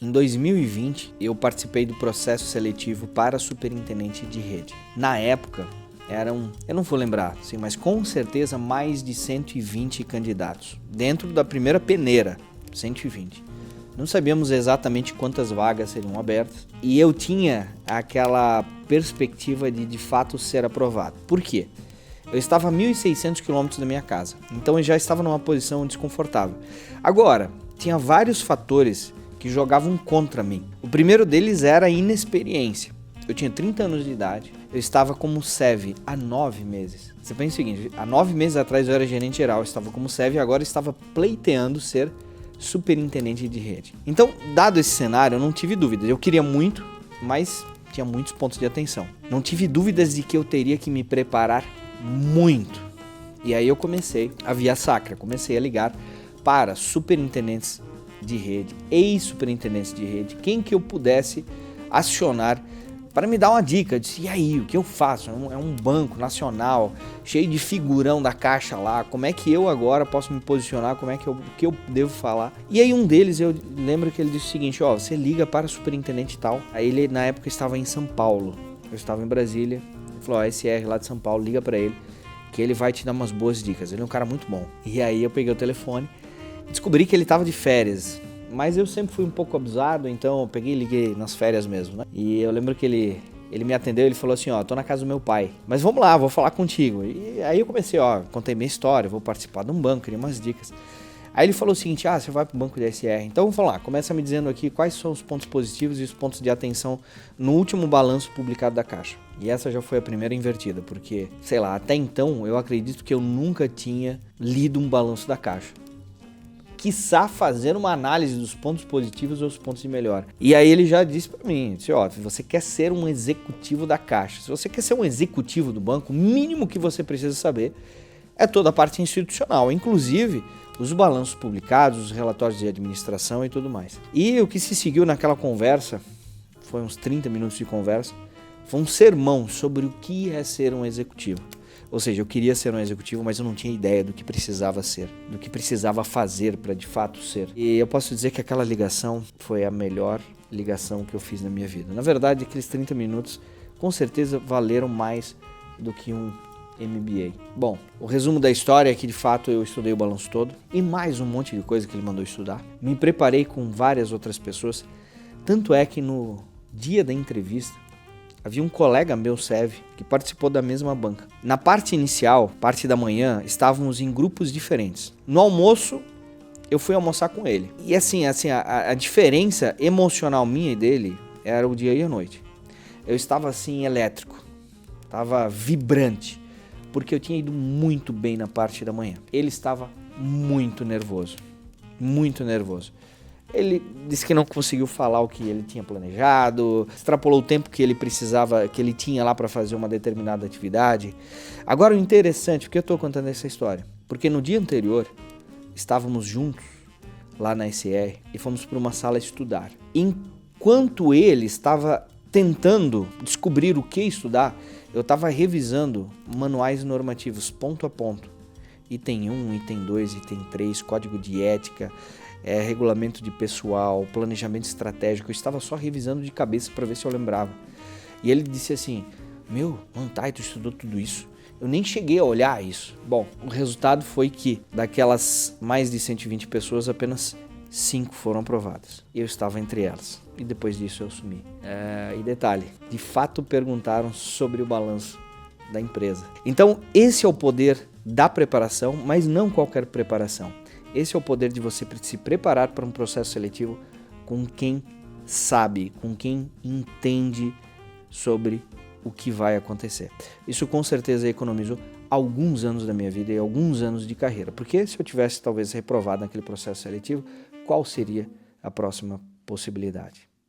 Em 2020, eu participei do processo seletivo para superintendente de rede. Na época, eu não vou lembrar, sim, mas com certeza mais de 120 candidatos. Dentro da primeira peneira, 120. Não sabíamos exatamente quantas vagas seriam abertas. E eu tinha aquela perspectiva de fato ser aprovado. Por quê? Eu estava a 1.600 quilômetros da minha casa. Então eu já estava numa posição desconfortável. Agora, tinha vários fatores que jogavam contra mim. O primeiro deles era a inexperiência. Eu tinha 30 anos de idade, eu estava como SEV há 9 meses. Você pensa o seguinte, há 9 meses atrás eu era gerente geral, eu estava como SEV e agora estava pleiteando ser superintendente de rede. Então, dado esse cenário, eu não tive dúvidas. Eu queria muito, mas tinha muitos pontos de atenção. Não tive dúvidas de que eu teria que me preparar muito. E aí eu comecei a via sacra, comecei a ligar para superintendentes de rede, ex-superintendentes de rede, quem que eu pudesse acionar para me dar uma dica. Eu disse, e aí, o que eu faço? É um banco nacional, cheio de figurão da Caixa lá, como é que eu agora posso me posicionar, o que eu devo falar? E aí um deles, eu lembro que ele disse o seguinte, você liga para o superintendente tal. Aí ele na época estava em São Paulo, eu estava em Brasília, ele falou, SR lá de São Paulo, liga para ele, que ele vai te dar umas boas dicas, ele é um cara muito bom. E aí eu peguei o telefone, descobri que ele estava de férias, mas eu sempre fui um pouco abusado, então eu peguei e liguei nas férias mesmo, né? E eu lembro que ele me atendeu, ele falou assim, tô na casa do meu pai, mas vamos lá, vou falar contigo. E aí eu comecei, contei minha história, vou participar de um banco, queria umas dicas. Aí ele falou o seguinte, você vai pro banco da SR, então vamos falar, começa me dizendo aqui quais são os pontos positivos e os pontos de atenção no último balanço publicado da Caixa. E essa já foi a primeira invertida, porque, sei lá, até então eu acredito que eu nunca tinha lido um balanço da Caixa. Quiçá fazer uma análise dos pontos positivos ou os pontos de melhor. E aí ele já disse para mim, se você quer ser um executivo da Caixa, se você quer ser um executivo do banco, o mínimo que você precisa saber é toda a parte institucional, inclusive os balanços publicados, os relatórios de administração e tudo mais. E o que se seguiu naquela conversa, foi uns 30 minutos de conversa, foi um sermão sobre o que é ser um executivo. Ou seja, eu queria ser um executivo, mas eu não tinha ideia do que precisava ser, do que precisava fazer para de fato ser. E eu posso dizer que aquela ligação foi a melhor ligação que eu fiz na minha vida. Na verdade, aqueles 30 minutos com certeza valeram mais do que um MBA. Bom, o resumo da história é que de fato eu estudei o balanço todo e mais um monte de coisa que ele mandou estudar. Me preparei com várias outras pessoas, tanto é que no dia da entrevista, havia um colega meu, SEV, que participou da mesma banca. Na parte inicial, parte da manhã, estávamos em grupos diferentes. No almoço, eu fui almoçar com ele. E assim a diferença emocional minha e dele era o dia e a noite. Eu estava assim elétrico, estava vibrante, porque eu tinha ido muito bem na parte da manhã. Ele estava muito nervoso, muito nervoso. Ele disse que não conseguiu falar o que ele tinha planejado, extrapolou o tempo que ele precisava, que ele tinha lá para fazer uma determinada atividade. Agora o interessante, por que eu estou contando essa história? Porque no dia anterior, estávamos juntos lá na SR e fomos para uma sala estudar. Enquanto ele estava tentando descobrir o que estudar, eu estava revisando manuais normativos ponto a ponto. Item 1, item 2, item 3, código de ética, regulamento de pessoal, planejamento estratégico. Eu estava só revisando de cabeça para ver se eu lembrava. E ele disse assim, tu estudou tudo isso? Eu nem cheguei a olhar isso. Bom, o resultado foi que daquelas mais de 120 pessoas, apenas 5 foram aprovadas. Eu estava entre elas. E depois disso eu sumi. E detalhe, de fato perguntaram sobre o balanço da empresa. Então esse é o poder da preparação, mas não qualquer preparação. Esse é o poder de você se preparar para um processo seletivo com quem sabe, com quem entende sobre o que vai acontecer. Isso com certeza economizou alguns anos da minha vida e alguns anos de carreira. Porque se eu tivesse talvez reprovado naquele processo seletivo, qual seria a próxima possibilidade?